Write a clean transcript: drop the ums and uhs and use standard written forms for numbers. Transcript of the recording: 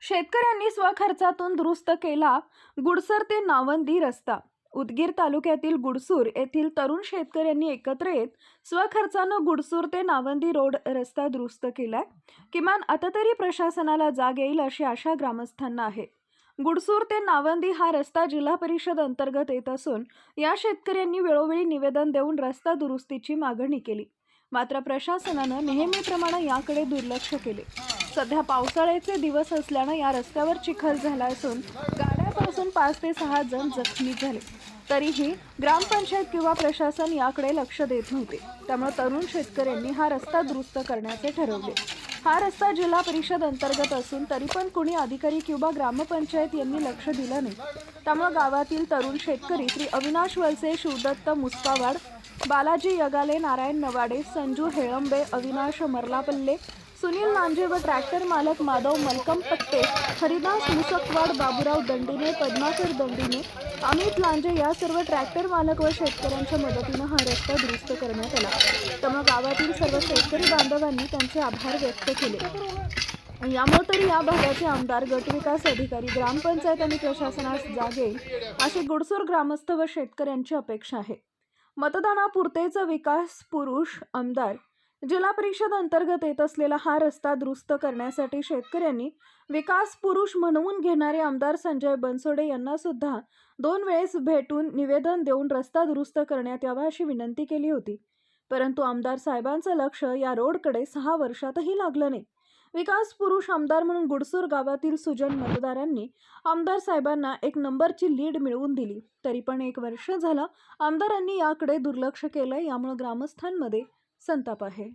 शेतकऱ्यांनी स्वखर्चातून दुरुस्त केला गुडसर ते नावंदी रस्ता। उदगीर तालुक्यातील गुडसूर येथील तरुण शेतकऱ्यांनी एकत्र येत स्वखर्चानं गुडसूर ते नावंदी रोड रस्ता दुरुस्त केलाय। किमान आता तरी प्रशासनाला जाग येईल अशी आशा ग्रामस्थांना आहे। गुडसूर ते नावंदी हा रस्ता जिल्हा परिषद अंतर्गत येत असून या शेतकऱ्यांनी वेळोवेळी निवेदन देऊन रस्ता दुरुस्तीची मागणी केली, मात्र प्रशासनानं नेहमीप्रमाणे याकडे दुर्लक्ष केले। सध्या पावसाळ्याचे दिवस असल्याने या रस्त्यावर चिखल झाला असून गाड्यापासून 5 ते 6 जण जखमी झाले। तरीही ग्रामपंचायत किंवा प्रशासन याकडे लक्ष देत नव्हते। त्यामुळे तरुण शेतकऱ्यांनी हा रस्ता दुरुस्त करण्याचे ठरवले। हा रस्ता जिल्हा परिषद अंतर्गत असून तरी पण कोणी अधिकारी किंवा ग्रामपंचायत यांनी लक्ष दिलं नाही। त्यामुळे गावातील तरुण शेतकरी श्री अविनाश वलसे, शिवदत्त मुस्कावाड, बालाजी यगाले, नारायण नवाडे, संजू हेळंबे, अविनाश मरलापल्ले, सुनील नांजे व ट्रॅक्टर मालक माधव मलकम पत्ते, हरिदास मुसकवाड, बाबूराव दंडीने, पद्माकर दंडीने, अमित लांजे या सर्व ट्रॅक्टर मालक व शेतकऱ्यांच्या मदतीने हा रस्ता दुरुस्त करण्यात आला। त्यामुळे गावातील सर्व शेतकरी बांधवांनी त्यांचे आभार व्यक्त केले। यामुळे तरी या भागाचे आमदार, गटविकास अधिकारी, ग्रामपंचायत आणि प्रशासनास जाग येईल अशी गुडसूर ग्रामस्थ व शेतकऱ्यांची अपेक्षा आहे। मतदानापुरतेच विकास पुरुष आमदार जिल्हा परिषद अंतर्गत येत असलेला हा रस्ता दुरुस्त करण्यासाठी शेतकऱ्यांनी विकास पुरुष म्हणवून घेणारे आमदार संजय बनसोडे यांना सुद्धा 2 वेळेस भेटून निवेदन देऊन रस्ता दुरुस्त करण्यात यावा अशी विनंती केली होती। परंतु आमदार साहेबांचं लक्ष या रोडकडे 6 वर्षातही लागलं नाही। विकास पुरुष आमदार म्हणून गुडसूर गावातील सुजन मतदारांनी आमदार साहेबांना 1 नंबरची लीड मिळवून दिली, तरी पण 1 वर्ष झालं आमदारांनी याकडे दुर्लक्ष केलंय। यामुळे ग्रामस्थांमध्ये संताप आहे।